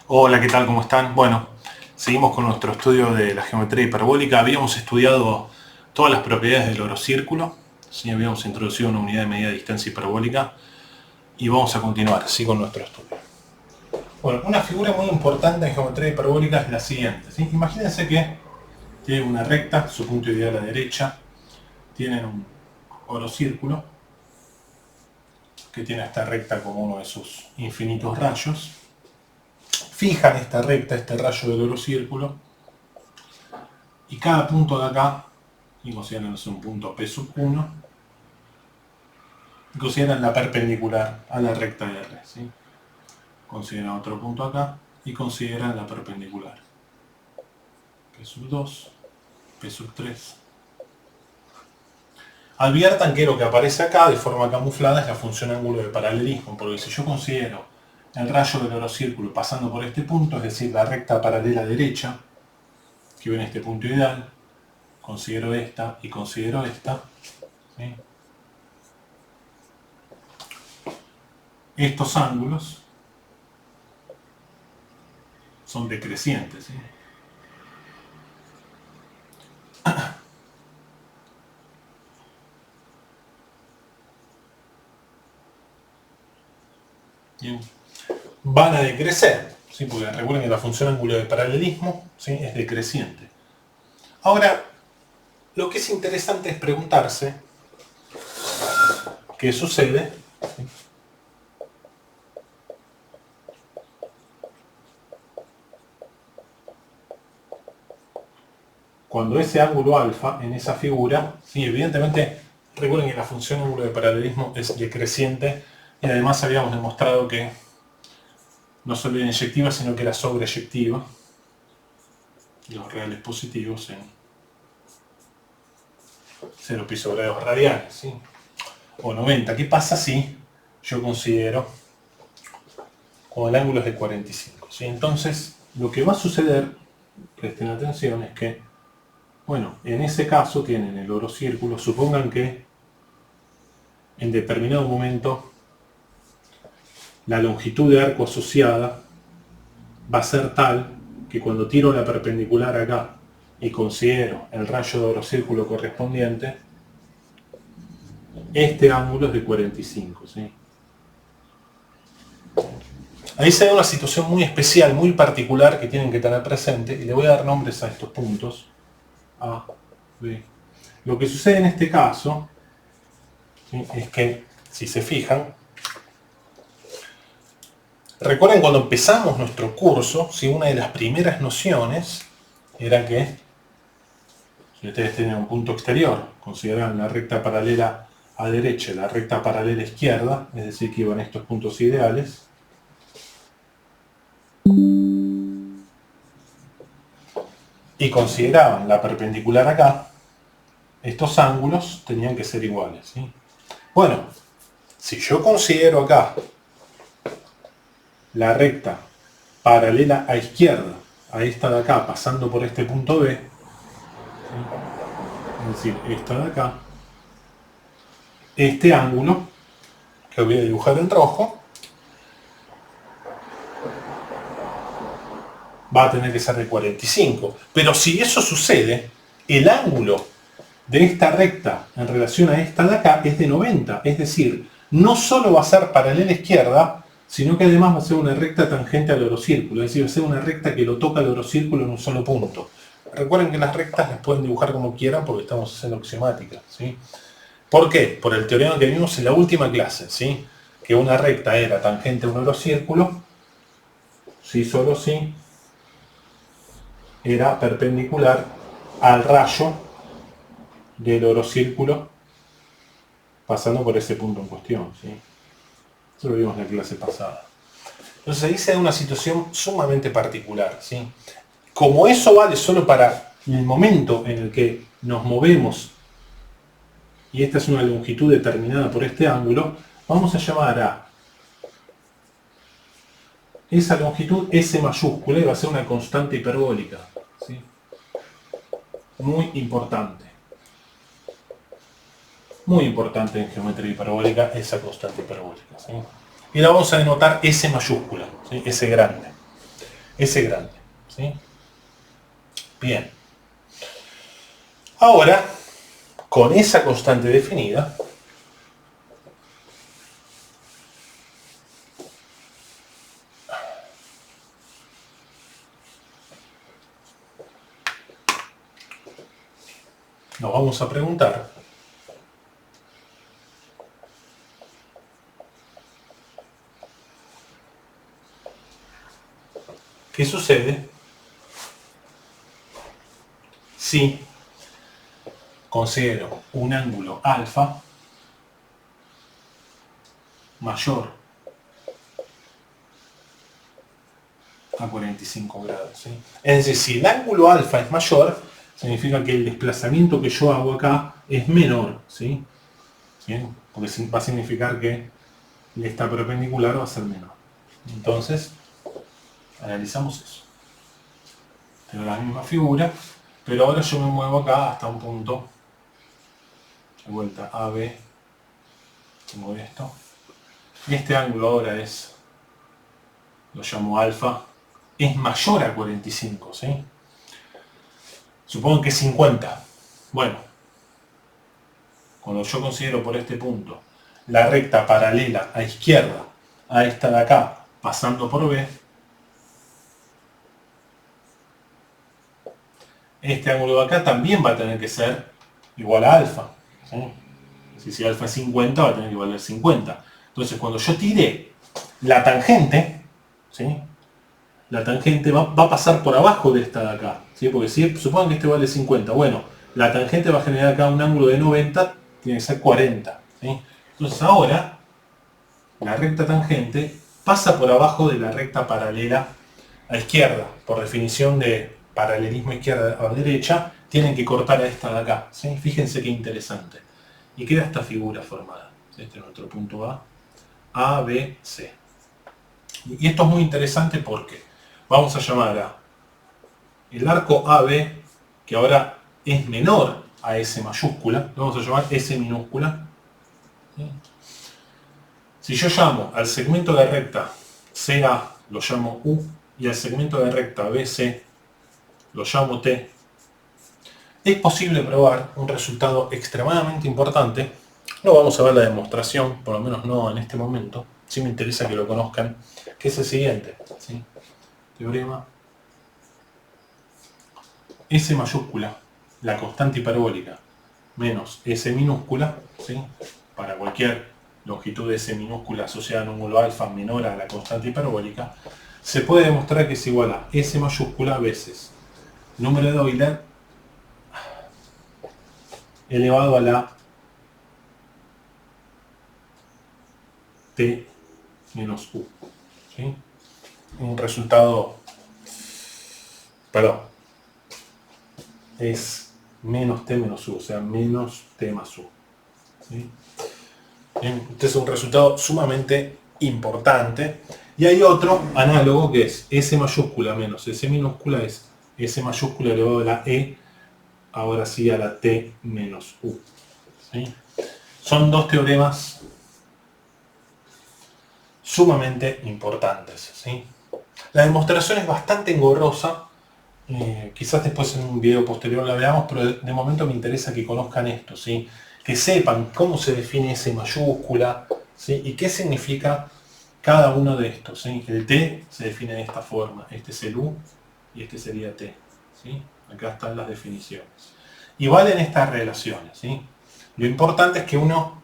Hola, ¿qué tal? ¿Cómo están? Bueno, seguimos con nuestro estudio de la geometría hiperbólica. Habíamos estudiado todas las propiedades del orocírculo, ¿sí? Habíamos introducido una unidad de medida de distancia hiperbólica y vamos a continuar, ¿sí? Con nuestro estudio. Bueno, una figura muy importante en geometría hiperbólica es la siguiente, ¿sí? Imagínense que tienen una recta, su punto ideal a la derecha, tienen un orocírculo que tiene esta recta como uno de sus infinitos rayos. Fijan esta recta, este rayo del orocírculo, y cada punto de acá, y consideran un punto P sub 1, y consideran la perpendicular a la recta R, ¿sí? Consideran otro punto acá, y consideran la perpendicular. P sub 2, P sub 3. Adviertan que lo que aparece acá de forma camuflada es la función ángulo de paralelismo, porque si yo considero el rayo del orocírculo pasando por este punto, es decir, la recta paralela derecha, que viene este punto ideal, considero esta y considero esta, ¿sí? Estos ángulos son decrecientes, ¿sí? Bien. Van a decrecer, ¿sí? Porque recuerden que la función ángulo de paralelismo, ¿sí? Es decreciente. Ahora, lo que es interesante es preguntarse qué sucede, ¿sí? Cuando ese ángulo alfa en esa figura, ¿sí? Evidentemente, recuerden que la función ángulo de paralelismo es decreciente y además habíamos demostrado que no solo era inyectiva, sino que era sobreyectiva. Los reales positivos en 0 pi sobre 2 radianes, ¿sí? O 90. ¿Qué pasa si yo considero cuando el ángulo es de 45? ¿Sí? Entonces, lo que va a suceder, presten atención, es que, bueno, en ese caso tienen el orocírculo, supongan que en determinado momento la longitud de arco asociada va a ser tal que cuando tiro la perpendicular acá y considero el rayo de orocírculo correspondiente, este ángulo es de 45, ¿sí? Ahí se da una situación muy especial, muy particular que tienen que tener presente, y le voy a dar nombres a estos puntos. A, B. Lo que sucede en este caso, ¿sí? Es que, si se fijan, recuerden cuando empezamos nuestro curso, ¿sí? Una de las primeras nociones era que si ustedes tienen un punto exterior, consideran la recta paralela a derecha y la recta paralela a izquierda, es decir, que iban estos puntos ideales, y consideraban la perpendicular acá, estos ángulos tenían que ser iguales, ¿sí? Bueno, si yo considero acá la recta paralela a izquierda, a esta de acá, pasando por este punto B, ¿sí? Es decir, esta de acá, este ángulo, que voy a dibujar en rojo, va a tener que ser de 45. Pero si eso sucede, el ángulo de esta recta en relación a esta de acá es de 90. Es decir, no solo va a ser paralela a izquierda, sino que además va a ser una recta tangente al orocírculo. Es decir, va a ser una recta que lo toca al orocírculo en un solo punto. Recuerden que las rectas las pueden dibujar como quieran porque estamos haciendo axiomática, ¿sí? ¿Por qué? Por el teorema que vimos en la última clase, ¿sí? Que una recta era tangente a un orocírculo, si solo si era perpendicular al rayo del orocírculo pasando por ese punto en cuestión, ¿sí? Eso lo vimos en la clase pasada. Entonces ahí se da una situación sumamente particular, ¿sí? Como eso vale solo para el momento en el que nos movemos, y esta es una longitud determinada por este ángulo, vamos a llamar a esa longitud S mayúscula y va a ser una constante hiperbólica, ¿sí? Muy importante. Muy importante en geometría hiperbólica esa constante hiperbólica, ¿sí? Y la vamos a denotar S mayúscula, ¿sí? S grande. S grande. ¿Sí? Bien. Ahora, con esa constante definida, nos vamos a preguntar qué sucede si considero un ángulo alfa mayor a 45 grados. ¿Sí? Es decir, si el ángulo alfa es mayor, significa que el desplazamiento que yo hago acá es menor. ¿Sí? ¿Bien? Porque va a significar que esta perpendicular va a ser menor. Entonces, analizamos eso. Tengo la misma figura, pero ahora yo me muevo acá hasta un punto de vuelta AB, tengo esto, y este ángulo ahora es, lo llamo alfa, es mayor a 45, ¿sí? Supongo que es 50. Bueno, cuando yo considero por este punto la recta paralela a izquierda a esta de acá, pasando por B, este ángulo de acá también va a tener que ser igual a alfa. ¿Sí? Si alfa es 50, va a tener que valer 50. Entonces, cuando yo tire la tangente, ¿sí? La tangente va a pasar por abajo de esta de acá. ¿Sí? Porque si supongan que este vale 50, bueno, la tangente va a generar acá un ángulo de 90, tiene que ser 40. ¿Sí? Entonces ahora, la recta tangente pasa por abajo de la recta paralela a izquierda. Por definición de paralelismo izquierda a derecha, tienen que cortar a esta de acá. ¿Sí? Fíjense qué interesante. Y queda esta figura formada. Este es nuestro punto A, B, C. Y esto es muy interesante porque vamos a llamar a el arco AB, que ahora es menor a S mayúscula, lo vamos a llamar S minúscula. ¿Sí? Si yo llamo al segmento de recta CA, lo llamo U, y al segmento de recta BC, lo llamo T, es posible probar un resultado extremadamente importante. No vamos a ver la demostración, por lo menos no en este momento. Sí me interesa que lo conozcan, que es el siguiente. ¿Sí? Teorema S mayúscula, la constante hiperbólica, menos S minúscula, ¿sí? Para cualquier longitud de S minúscula asociada a un ángulo alfa menor a la constante hiperbólica, se puede demostrar que es igual a S mayúscula veces número de Euler elevado a la T menos U. ¿Sí? Un resultado, perdón, es menos T menos U, o sea, menos T más U. ¿Sí? Bien, este es un resultado sumamente importante. Y hay otro análogo que es S mayúscula menos S minúscula es S mayúscula elevado a la E, ahora sí a la T menos U. ¿Sí? Son dos teoremas sumamente importantes. ¿Sí? La demostración es bastante engorrosa. Quizás después en un video posterior la veamos, pero de momento me interesa que conozcan esto, ¿sí? Que sepan cómo se define S mayúscula, ¿sí? Y qué significa cada uno de estos. ¿Sí? El T se define de esta forma, este es el U y este sería T. ¿Sí? Acá están las definiciones. Y valen estas relaciones. ¿Sí? Lo importante es que uno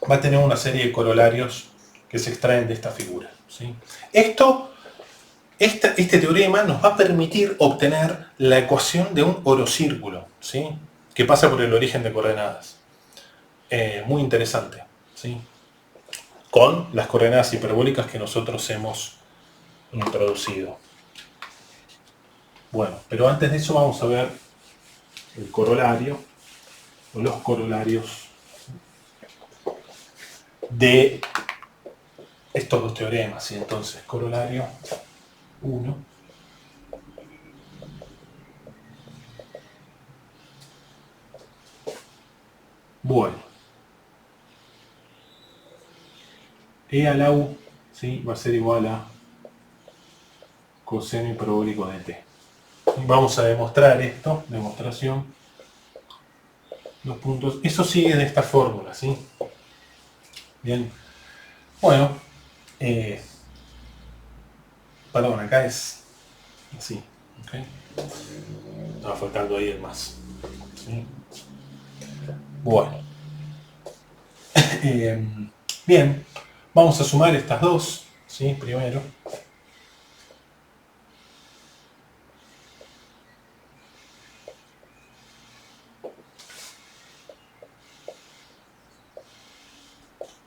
va a tener una serie de corolarios que se extraen de esta figura. ¿Sí? Este teorema nos va a permitir obtener la ecuación de un orocírculo, ¿sí? Que pasa por el origen de coordenadas. Muy interesante, ¿sí? Con las coordenadas hiperbólicas que nosotros hemos introducido. Bueno, pero antes de eso vamos a ver el corolario, o los corolarios de estos dos teoremas. ¿Sí? Entonces, corolario 1. Bueno, E a la U, ¿sí? Va a ser igual a coseno hiperbólico de t. Vamos a demostrar esto, demostración, los puntos. Eso sigue de esta fórmula, ¿sí? Bien. Bueno, perdón, acá es así, ¿ok? Estaba faltando ahí el más, ¿sí? Bueno. Bien, vamos a sumar estas dos, ¿sí? Primero.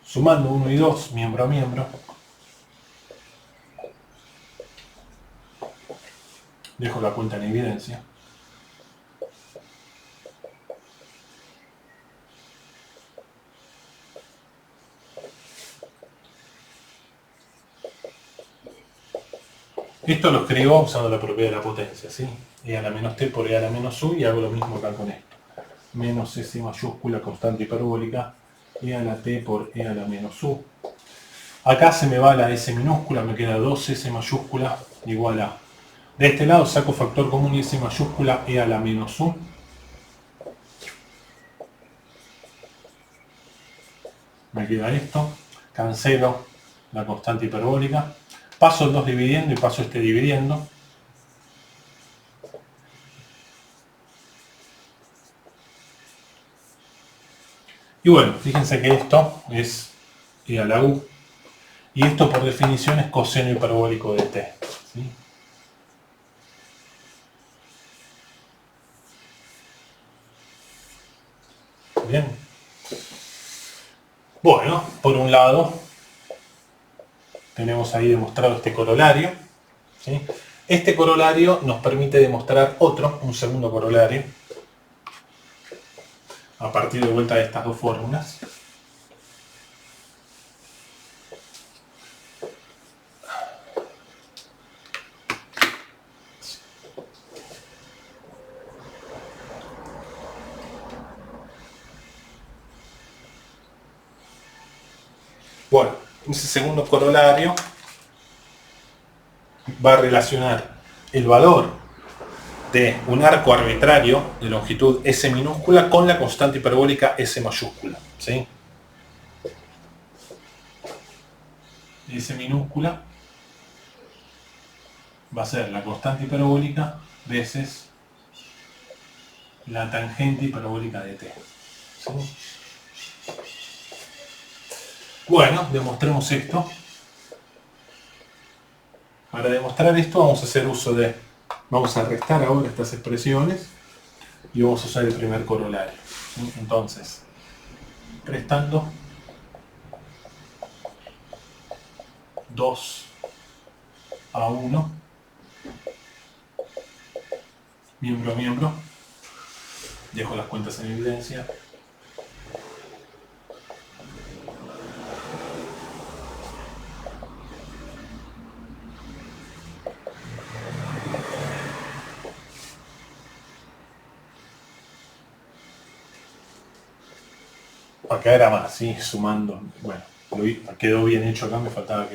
Sumando 1 y 2, miembro a miembro. Dejo la cuenta en evidencia. Esto lo escribo usando la propiedad de la potencia, ¿sí? E a la menos t por e a la menos u, y hago lo mismo acá con esto. Menos s mayúscula constante hiperbólica, e a la t por e a la menos u. Acá se me va la s minúscula, me queda 2s mayúscula igual a... De este lado saco factor común y s mayúscula e a la menos u. Me queda esto. Cancelo la constante hiperbólica. Paso el 2 dividiendo y paso este dividiendo. Y bueno, fíjense que esto es e a la u. Y esto por definición es coseno hiperbólico de t, ¿sí? Bien. Bueno, por un lado tenemos ahí demostrado este corolario, ¿sí? Este corolario nos permite demostrar un segundo corolario, a partir de vuelta de estas dos fórmulas. Bueno, ese segundo corolario va a relacionar el valor de un arco arbitrario de longitud s minúscula con la constante hiperbólica s mayúscula, ¿sí? S minúscula va a ser la constante hiperbólica veces la tangente hiperbólica de t, ¿sí? Bueno, demostremos esto. Para demostrar esto vamos a hacer uso de... Vamos a restar ahora estas expresiones y vamos a usar el primer corolario, ¿sí? Entonces, restando 2 a 1, miembro a miembro. Dejo las cuentas en evidencia. Acá era más, ¿sí? Sumando. Bueno, quedó bien hecho acá, me faltaba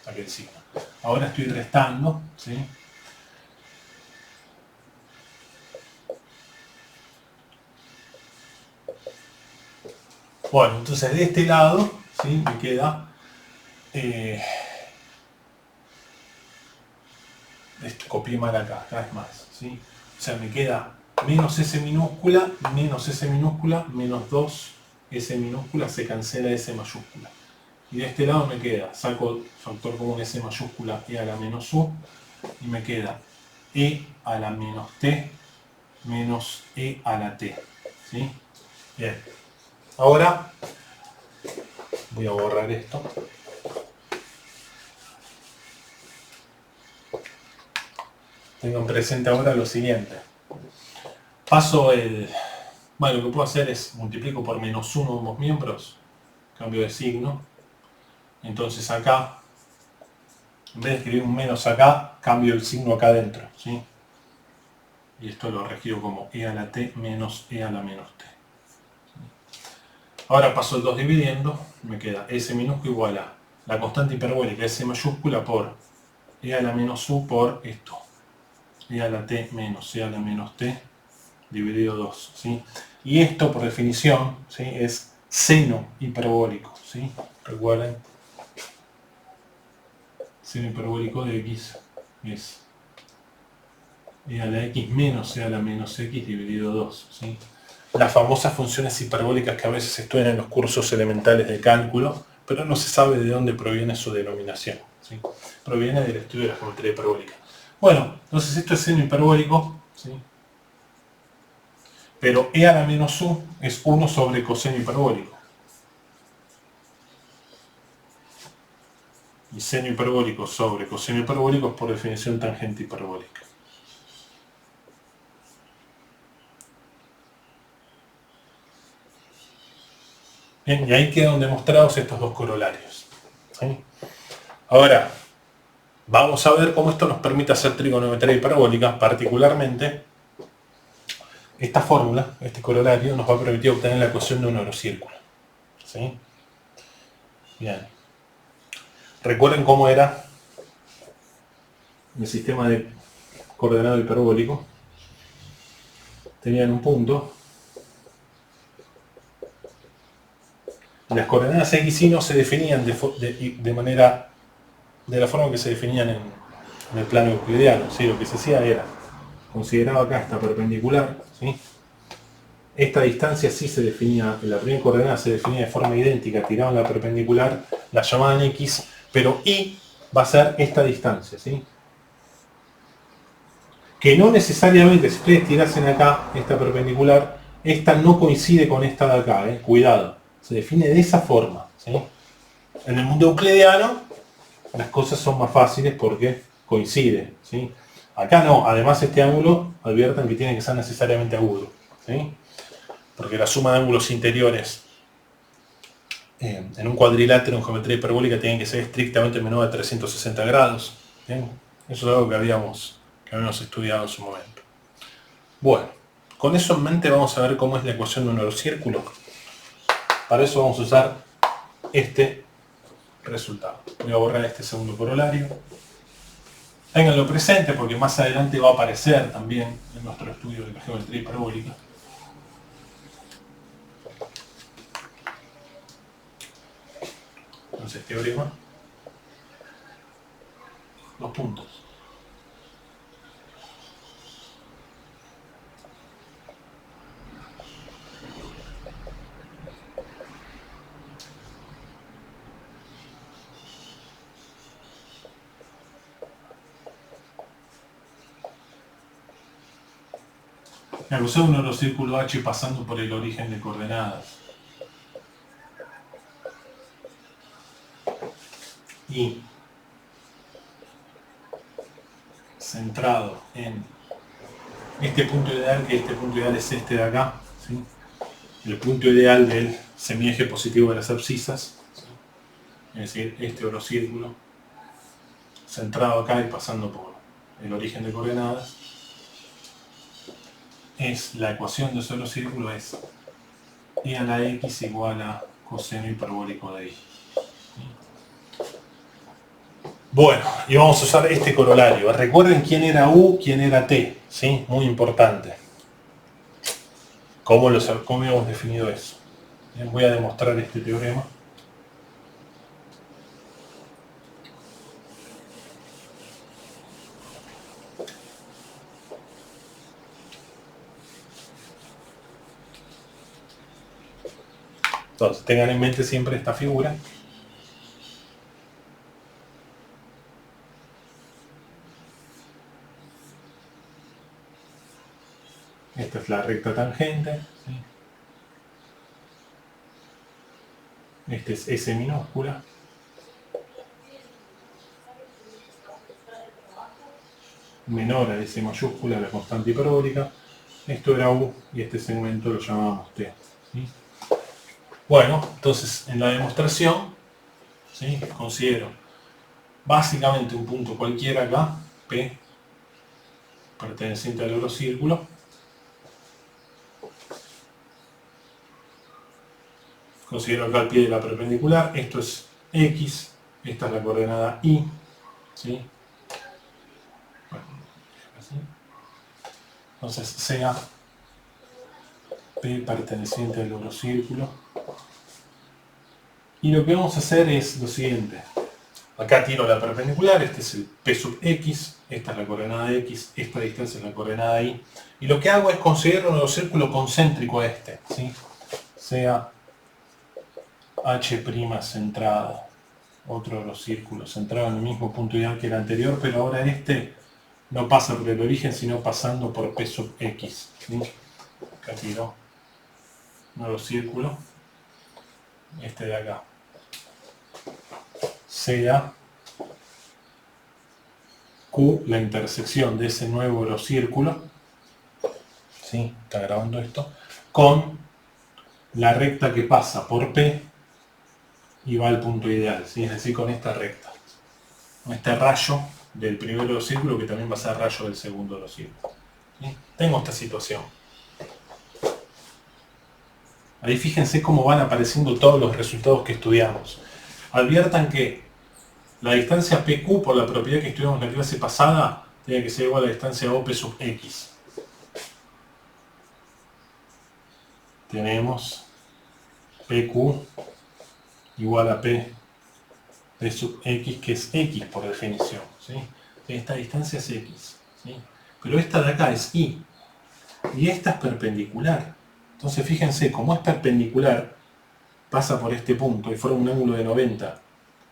aquel signo. Ahora estoy restando, ¿sí? Bueno, entonces de este lado, ¿sí? Me queda... copié mal acá es más, ¿sí? O sea, me queda menos s minúscula, menos 2 s minúscula, se cancela s mayúscula. Y de este lado me queda, saco factor común s mayúscula e a la menos u, y me queda e a la menos t menos e a la t, ¿sí? Bien. Ahora voy a borrar esto. Tengan presente ahora lo siguiente. Paso el... Bueno, lo que puedo hacer es multiplico por menos 1 ambos miembros, cambio de signo. Entonces acá, en vez de escribir un menos acá, cambio el signo acá adentro, ¿sí? Y esto lo reescribo como e a la t menos e a la menos t. Ahora paso el 2 dividiendo, me queda s minúscula igual a la constante hiperbólica s mayúscula por e a la menos u por esto, e a la t menos e a la menos t dividido 2, ¿sí? Y esto, por definición, ¿sí?, es seno hiperbólico, ¿sí? Recuerden, seno hiperbólico de x es e a la x menos e a la menos x dividido 2, ¿sí? Las famosas funciones hiperbólicas que a veces se estudian en los cursos elementales de cálculo, pero no se sabe de dónde proviene su denominación, ¿sí? Proviene del estudio de la geometría hiperbólica. Bueno, entonces esto es seno hiperbólico, ¿sí? Pero e a la menos u es 1 sobre coseno hiperbólico. Y seno hiperbólico sobre coseno hiperbólico es por definición tangente hiperbólica. Bien, y ahí quedan demostrados estos dos corolarios, ¿sí? Ahora, vamos a ver cómo esto nos permite hacer trigonometría hiperbólica, particularmente esta fórmula, este corolario, nos va a permitir obtener la ecuación de un orocírculo, ¿sí? Bien. Recuerden cómo era el sistema de coordenado hiperbólico. Tenían un punto. Las coordenadas x y no se definían de manera, de la forma que se definían en el plano euclidiano, ¿sí? Lo que se hacía era, consideraba acá esta perpendicular, ¿sí? Esta distancia sí se definía, la primera coordenada se definía de forma idéntica, tiraban la perpendicular, la llamaban x, pero y va a ser esta distancia, ¿sí? Que no necesariamente, si ustedes tirasen acá esta perpendicular, esta no coincide con esta de acá, cuidado, se define de esa forma, ¿sí? En el mundo euclidiano las cosas son más fáciles porque coinciden, ¿sí? Acá no, además este ángulo, adviertan que tiene que ser necesariamente agudo, ¿sí? Porque la suma de ángulos interiores en un cuadrilátero en geometría hiperbólica tiene que ser estrictamente menor a 360 grados, ¿bien? Eso es algo que habíamos estudiado en su momento. Bueno, con eso en mente vamos a ver cómo es la ecuación de un orocírculo. Para eso vamos a usar este resultado. Voy a borrar este segundo corolario. Ténganlo presente porque más adelante va a aparecer también en nuestro estudio de la geometría hiperbólica. Entonces, teorema. Los puntos. Me usé un orocírculo H pasando por el origen de coordenadas. Y centrado en este punto ideal, que este punto ideal es este de acá, ¿sí? El punto ideal del semieje positivo de las abscisas, ¿sí? Es decir, este orocírculo centrado acá y pasando por el origen de coordenadas, es la ecuación de ese orocírculo es e a la x igual a coseno hiperbólico de y. Bueno, y vamos a usar este corolario. Recuerden quién era u, quién era t, ¿sí? Muy importante. ¿Cómo hemos definido eso? Bien, voy a demostrar este teorema. Entonces, tengan en mente siempre esta figura. Esta es la recta tangente, ¿sí? Este es S minúscula. Menor a S mayúscula, la constante hiperbólica. Esto era U y este segmento lo llamábamos T, ¿sí? Bueno, entonces en la demostración, ¿sí?, considero básicamente un punto cualquiera acá, P, perteneciente al orocírculo. Considero acá el pie de la perpendicular, esto es X, esta es la coordenada Y, ¿sí? ¿sí? Entonces sea P perteneciente al orocírculo. Y lo que vamos a hacer es lo siguiente. Acá tiro la perpendicular, este es el P sub X, esta es la coordenada de X, esta distancia es la coordenada Y. Y lo que hago es considerar un orocírculo concéntrico a este, ¿sí? Sea H' centrado, otro orocírculo centrado en el mismo punto ideal que el anterior, pero ahora este no pasa por el origen, sino pasando por P sub X, ¿sí? Acá tiro un orocírculo, este de acá. Sea Q la intersección de ese nuevo orocírculo, ¿sí? Está grabando esto, con la recta que pasa por P y va al punto ideal, ¿sí? Es decir, con esta recta, con este rayo del primer orocírculo que también va a ser rayo del segundo orocírculo, ¿sí? Tengo esta situación. Ahí fíjense cómo van apareciendo todos los resultados que estudiamos. Adviertan que la distancia PQ, por la propiedad que estudiamos en la clase pasada, tiene que ser igual a la distancia OP sub X. Tenemos PQ igual a P sub X, que es X por definición, ¿sí? Esta distancia es X, ¿sí? Pero esta de acá es Y. Y esta es perpendicular. Entonces fíjense, como es perpendicular, pasa por este punto y forma un ángulo de 90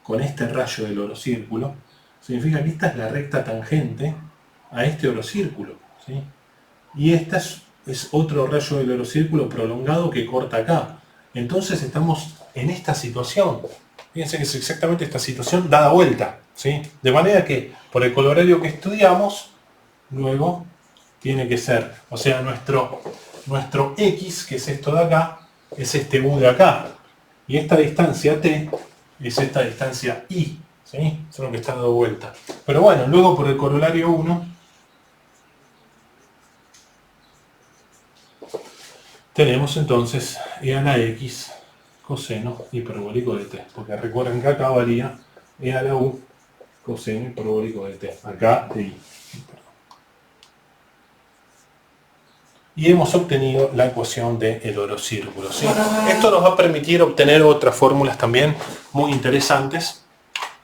con este rayo del orocírculo, significa que esta es la recta tangente a este orocírculo, ¿sí? Y esta es otro rayo del orocírculo prolongado que corta acá. Entonces estamos en esta situación. Fíjense que es exactamente esta situación dada vuelta, ¿sí? De manera que, por el colorario que estudiamos, luego tiene que ser, o sea, nuestro X, que es esto de acá, es este U de acá. Y esta distancia T es esta distancia I, ¿sí? Eso es lo que está dado vuelta. Pero bueno, luego por el corolario 1, tenemos entonces E a la X coseno hiperbólico de T. Porque recuerden que acá valía E a la U coseno hiperbólico de T. Acá de I. Y hemos obtenido la ecuación del orocírculo, ¿sí? Esto nos va a permitir obtener otras fórmulas también muy interesantes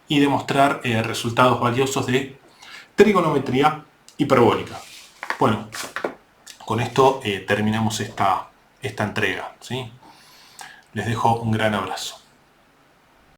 y demostrar resultados valiosos de trigonometría hiperbólica. Bueno, con esto terminamos esta entrega, ¿sí? Les dejo un gran abrazo.